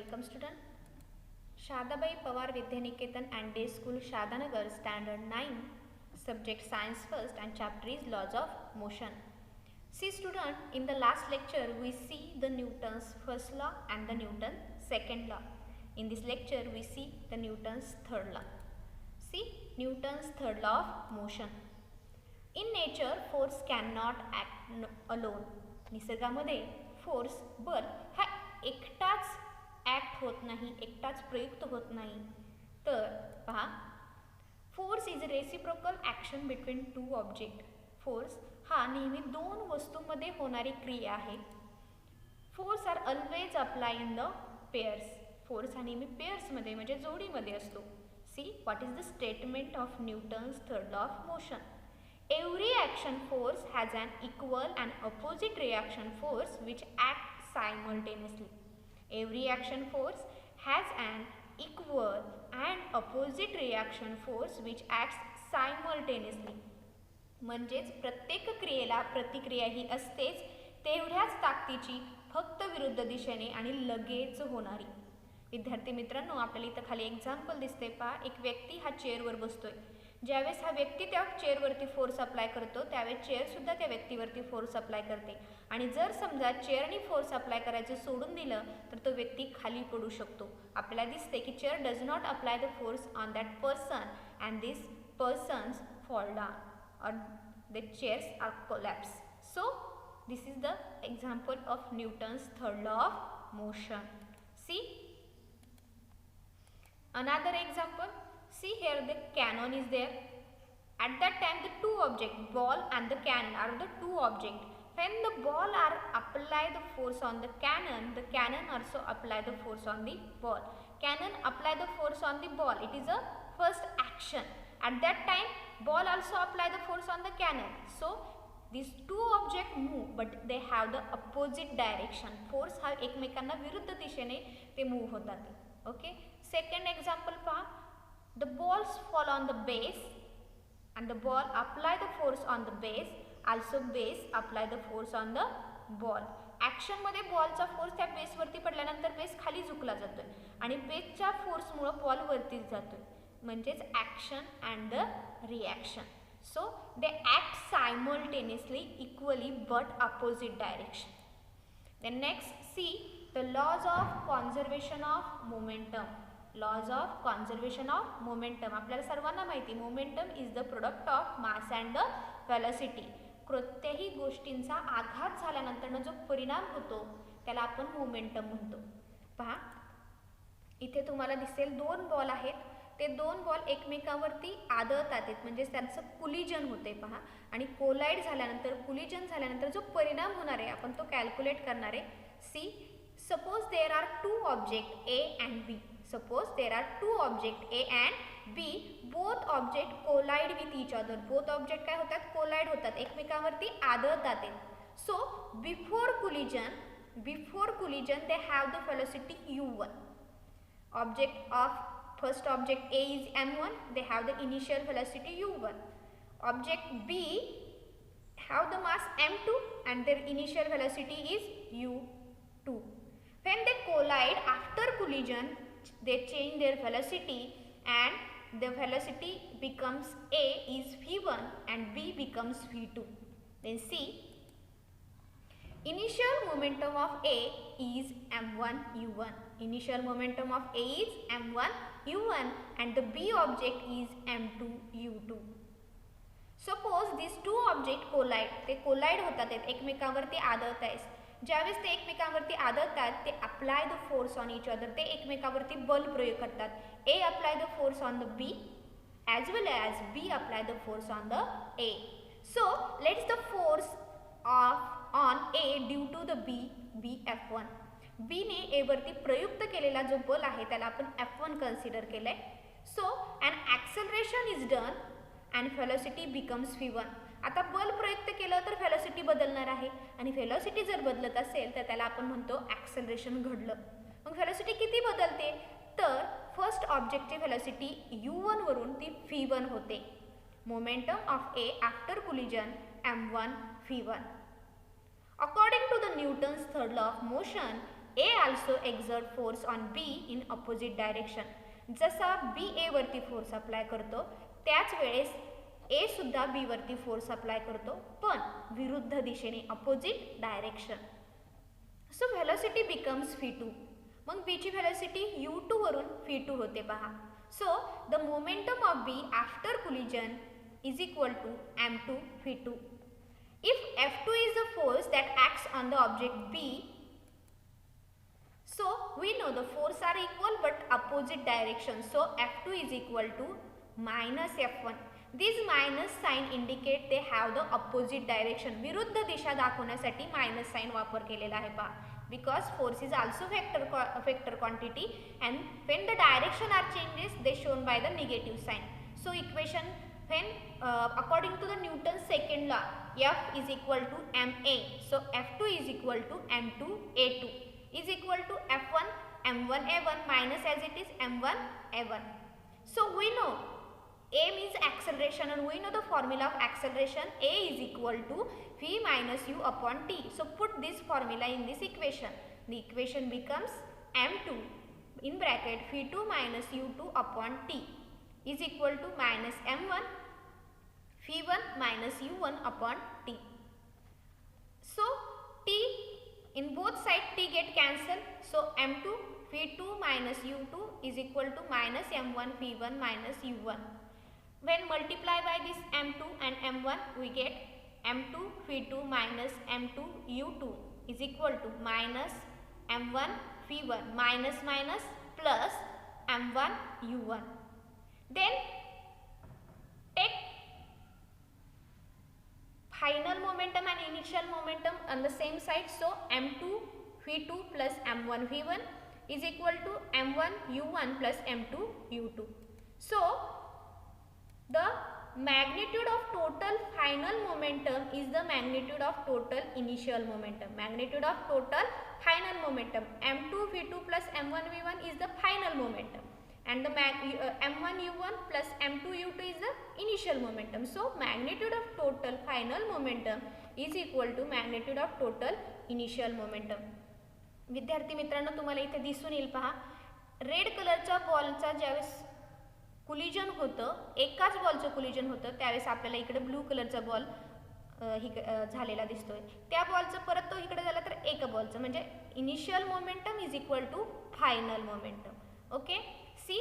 Welcome student. Shadabai Pawar Vidyaniketan and Day School Shadanagar Standard 9 subject Science first and chapter is Laws of Motion. See student, in the last lecture we see the Newton's first law and the Newton's second law. In this lecture we see the Newton's third law. See Newton's third law of motion. In nature force cannot act alone. निसर्गामध्ये force बल हा एकटाच act होत नाही, एकटाच प्रयुक्त होत नाही. तर पहा, force is reciprocal action between two object. Force हा नेहमी दोन वस्तूंमध्ये होणारी क्रिया आहे. Force are always apply in the pairs. Force हा नेहमी पेअर्समध्ये म्हणजे जोडीमध्ये असतो. See what is the statement of Newton's third law of motion. Every action force has an equal and opposite reaction force which act simultaneously. Every action force has an equal and opposite reaction force which acts simultaneously. म्हणजेच प्रत्येक क्रियेला प्रतिक्रिया ही असतेच, तेवढ्याच ताकदीची, फक्त विरुद्ध दिशेने आणि लगेच होणारी. विद्यार्थी मित्रांनो, आपल्याला इथं खाली एक्झाम्पल दिसते पहा. एक व्यक्ती हा चेअरवर बसतोय. ज्यावेळेस हा व्यक्ती त्या चेअरवरती फोर्स अप्लाय करतो त्यावेळेस चेअरसुद्धा त्या व्यक्तीवरती फोर्स अप्लाय करते. आणि जर समजा चेअरनी फोर्स अप्लाय करायचं सोडून दिलं तर तो व्यक्ती खाली पडू शकतो. आपल्याला दिसते की chair does not apply the force on that person and this persons fall down और the chairs are collapse. So this is the example of Newton's third law of motion. See another example. See here, the cannon is there. At that time the two objects, ball and the cannon, are the two objects. When the ball are apply the force on the cannon also apply the force on the ball. Cannon apply the force on the ball. It is a first action. At that time ball also apply the force on the cannon. So these two objects move but they have the opposite direction. Force हा एकमेकांना विरुद्ध दिशेने ते move होतात. Okay. Second example पहा. The balls fall on the base and the ball apply the force on the base. Also base apply the force on the ball. Action मध्ये बॉलचा force त्या बेसवरती पडल्यानंतर बेस खाली झुकला जातोय आणि बेसच्या फोर्समुळे बॉल वरती जातोय. म्हणजेच action and the reaction. So they act simultaneously equally but opposite direction. Then next see the laws of conservation of momentum. Laws of conservation of momentum. आपल्याला सर्वांना माहिती, momentum is the product of mass and the velocity. कोणत्याही गोष्टींचा आघात झाल्यानंतर जो परिणाम होतो त्याला आपण मोमेंटम म्हणतो. पहा, इथे तुम्हाला दिसेल दोन बॉल आहेत. ते दोन बॉल एकमेकावरती आदळतात आहेत, म्हणजे त्यांचं कुलिजन होते. पहा, आणि कोलाइड झाल्यानंतर, कुलिजन झाल्यानंतर जो परिणाम होणार आहे आपण तो कॅल्क्युलेट करणार आहे. See suppose there are two object A and B. Suppose there are two objects A and B. Both objects collide with each other. Both objects काय होतात? Collide होतात, एकमेकांवरती आदळतात. So before collision they have the velocity u1. Object of first object A is m1. They have the initial velocity u1. Object B have the mass m2 and their initial velocity is u2. When they collide, after collision they change their velocity and the velocity becomes A is v1 and B becomes v2. Then see, initial momentum of A is m1 u1. Initial momentum of A is m1 u1 and the B object is m2 u2. Suppose these two objects collide. ते collide होतात, एकमेकांवरती आदळत आहेत. ज्यावेळेस ते एकमेकांवरती आदळतात ते apply the force on each other. ते एकमेकांवरती बल प्रयोग करतात. A apply the force on the B as well as B apply the force on the A. So let's the force on A due to the B F1. बीने एवरती प्रयुक्त केलेला जो बल आहे त्याला आपण F1 कन्सिडर केलं आहे. So and acceleration is done and velocity becomes v1. आता बल प्रयुक्त केलं तर व्हेलॉसिटी बदलणार आहे आणि व्हेलॉसिटी जर बदलत असेल तर त्याला आपण म्हणतो ॲक्सेलरेशन घडलं. मग व्हेलॉसिटी किती बदलते तर फर्स्ट ऑब्जेक्टची व्हेलॉसिटी u1 वरून ती v1 होते. Momentum of A after collision m1 v1. According to the Newton's third law of motion A also exert force on B in opposite direction. जसा B A वरती force apply करतो त्याच वेळेस A सुद्धा B वरती force apply करतो पण विरुद्ध दिशेने, opposite direction. So velocity becomes v2. मग B ची व्हेलॉसिटी u2 वरून v2 होते पहा. So the momentum of B after collision is equal to m2 v2. If F2 is the force that acts on the object B, so we know the force are equal but opposite direction. So F2 is equal to minus F1. This minus sign indicate they have the opposite direction. विरुद्ध दिशा दाखवण्यासाठी minus sign वापर केलेला आहे पहा. Because force is also vector quantity and when the direction are changes they shown by the negative sign. So equation when according to the Newton's second law, F is equal to ma. So F2 is equal to m2 a2 is equal to F1 m1 a1 minus as it is m1 a1. So we know a means acceleration and we know the formula of acceleration. A is equal to v minus u upon t. So put this formula in this equation. The equation becomes m2 in bracket v2 minus u2 upon t is equal to minus m1 v1 minus u1 upon t. So t in both sides t get cancelled. So m2 v2 minus u2 is equal to minus m1 v1 minus u1. When multiply by this m2 and m1 we get m2 v2 minus m2 u2 is equal to minus m1 v1 minus minus plus m1 u1. Then take final momentum and initial momentum on the same side. So m2 v2 plus m1 v1 is equal to m1 u1 plus m2 u2. So the magnitude of total final momentum is the magnitude of total initial momentum. Magnitude of total final momentum m2 v2 plus m1 v1 is the final momentum and the m1 u1 plus m2 u2 is the initial momentum. So magnitude of total final momentum is equal to magnitude of total initial momentum. विद्यार्थी मित्रांनो तुम्हाला इथे दिसून येईल पहा, red कलरच्या बॉलचा ज्यावेळेस कोलिजन होतं, एकाच बॉलचं कोलिजन होतं त्यावेळेस आपल्याला इकडे ब्लू कलरचा बॉल झालेला दिसतोय. त्या बॉलचं परत तो इकडे झाला तर एका बॉलचं म्हणजे initial momentum is equal to final momentum. Okay, see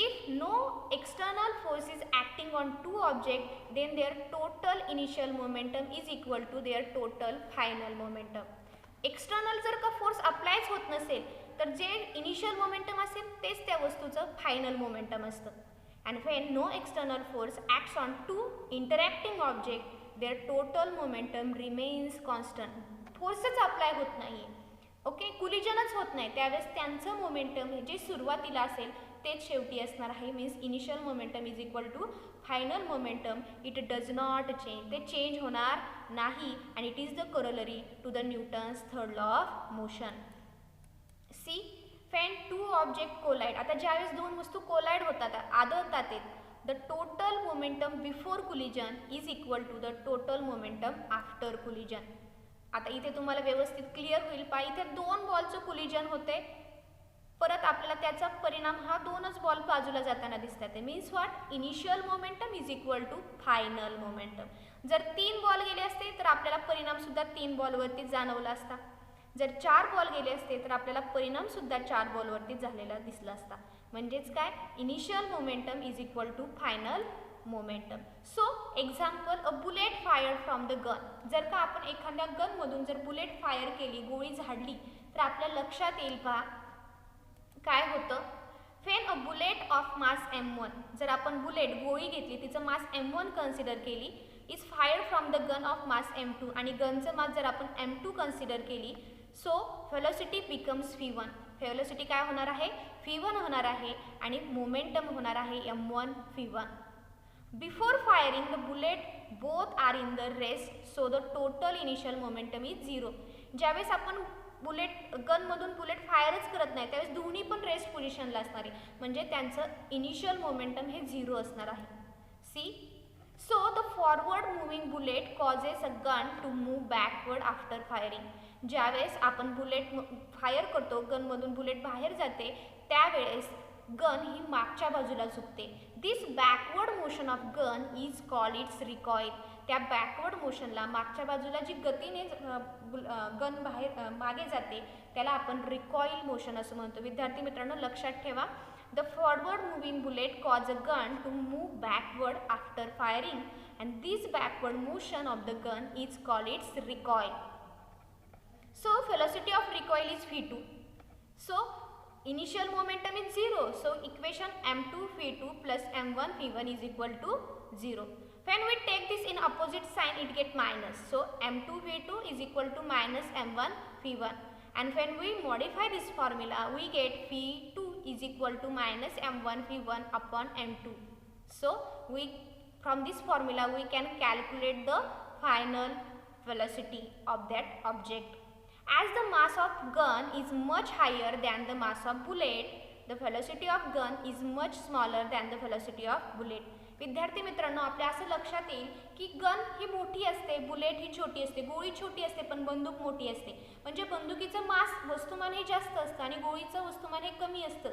if no external force is acting on two objects then their total initial momentum is equal to their total final momentum. External जर का force अप्लायच होत नसेल तर जे initial momentum असेल तेच त्या वस्तूचं फायनल मोमेंटम असतं. and when no external force acts on two interacting object their total momentum remains constant. फोर्सच अप्लाय होत नाहीये, ओके, कोलिजनच होत नाही त्यावेळेस त्यांचं मोमेंटम जे सुरुवातीला असेल तेच शेवटी असणार आहे. Means initial momentum is equal to final momentum. It does not change, ते चेंज होणार नाही आणि it is the corollary to the Newton's third law of motion. See when two object collide, आता ज्यावेळेस दोन वस्तू कोलाइड होतात आदळतात the total momentum before collision is equal to the total momentum after collision. आता इथे तुम्हाला व्यवस्थित क्लिअर होईल पहा, इथे दोन बॉलचं कोलिजन होते परत आपल्याला त्याचा परिणाम हा दोनच बॉल बाजूला जाताना दिसतात. Means what, initial momentum is equal to final momentum. जर तीन बॉल गेले असते तर आपल्याला परिणाम सुद्धा तीन बॉलवरती जाणवला असता. जर चार बॉल गेले असते तर आपल्याला परिणाम सुद्धा चार बॉलवरती झालेला दिसला असता. म्हणजेच काय, initial momentum is equal to final momentum. So example, a bullet fire from the gun. जर का आपण एखाद्या गनमधून जर बुलेट फायर केली, गोळी झाडली तर आपल्या लक्षात येईल पहा काय होतं. When a bullet of mass m1, जर आपण बुलेट गोळी घेतली तिचं मास m1 कन्सिडर केली, is fire from the gun of mass m2 आणि गनचं मास जर आपण m2 कन्सिडर केली, so velocity becomes v1. Velocity काय होणार आहे, v1 होणार आहे आणि मोमेंटम होणार आहे m1 v1. Before firing the bullet both are in the rest, so the total initial momentum is 0. ज्यावेळेस आपण बुलेट गनमधून बुलेट फायरच करत नाही त्यावेळेस दोन्ही पण रेस्ट पोझिशनला असणार आहे म्हणजे त्यांचं इनिशियल मोमेंटम हे 0 असणार आहे. See, so the forward moving bullet causes a gun to move backward after firing. ज्यावेळेस आपण बुलेट फायर करतो, गनमधून बुलेट बाहेर जाते, त्यावेळेस गन ही मागच्या बाजूला झुकते. This backward motion of gun is called it's recoil. त्या बॅकवर्ड मोशनला, मागच्या बाजूला जी गतीने गन बाहेर मागे जाते त्याला आपण रिकॉईल मोशन असं म्हणतो. विद्यार्थी मित्रांनो लक्षात ठेवा, the forward moving bullet cause a gun to move backward after firing and this backward motion of the gun is called its recoil. So velocity of recoil is v2. So initial momentum is 0. So equation m2 v2 plus m1 v1 is equal to 0. When we take this in opposite sign, it get minus. So m2 v2 is equal to minus m1 v1. And when we modify this formula, we get v2 is equal to minus m1 v1 upon m2. So from this formula we can calculate the final velocity of that object. As the mass of gun is much higher than the mass of bullet, the velocity of gun is much smaller than the velocity of bullet. विद्यार्थी मित्रांनो आपल्या असं लक्षात येईल की gun ही मोठी असते, bullet ही छोटी असते, गोळी छोटी असते पण बंदूक मोठी असते. म्हणजे बंदुकीचं मास वस्तुमान हे जास्त असतं आणि गोळीचं वस्तुमान हे कमी असतं.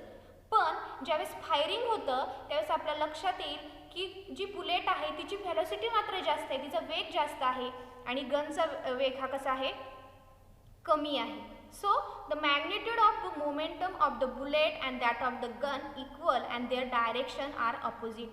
पण ज्यावेळेस फायरिंग होतं त्यावेळेस आपल्या लक्षात येईल की जी बुलेट आहे तिची व्हेलॉसिटी मात्र जास्त आहे, तिचा वेग जास्त आहे आणि गनचा वेग हा कसा आहे, कमी आहे. So the magnitude of the momentum of the bullet and that of the gun equal and their direction are opposite.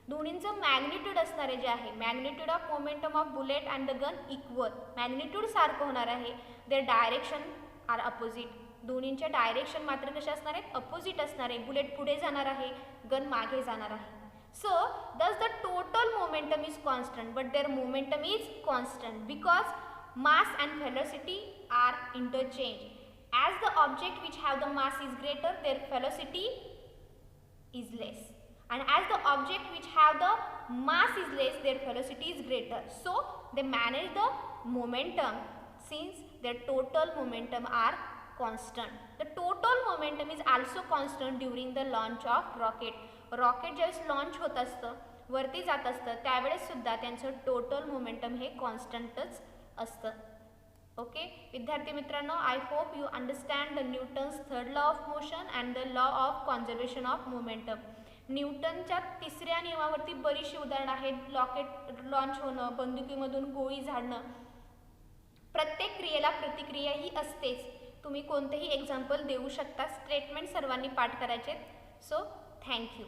दोन्हींचं मॅग्निट्यूड असणारे जे आहे, magnitude of momentum of bullet and the gun equal, magnitude सारखं होणार आहे, their direction are opposite. दोन्हींच्या direction मात्र कशा असणार आहेत, अपोजिट असणार आहे. बुलेट पुढे जाणार आहे, गन मागे जाणार आहे. So thus the total momentum is constant, but their momentum is constant because mass and velocity are interchanged. As the object which have the mass is greater, their velocity is less, and as the object which have the mass is less, their velocity is greater. So they manage the momentum since their total momentum are constant. The total momentum is also constant during the launch of rocket. Rocket ज्यावेळेस launch होत असतं, वरती जात असतं, त्यावेळेस सुद्धा त्यांचं total momentum हे कॉन्स्टंटच असतं. ओके विद्यार्थी मित्रांनो, I hope you understand the Newton's third law of motion and the law of conservation of momentum. न्यूटनच्या तिसऱ्या नियमावरती बरीचशी उदाहरणं आहेत. रॉकेट लॉन्च होणं, बंदुकीमधून गोळी झाडणं, प्रत्येक क्रियेला प्रतिक्रिया ही असतेच. तुम्ही कोणतेही एक्झाम्पल देऊ शकता. स्टेटमेंट सर्वांनी पाठ करायचे. So thank you.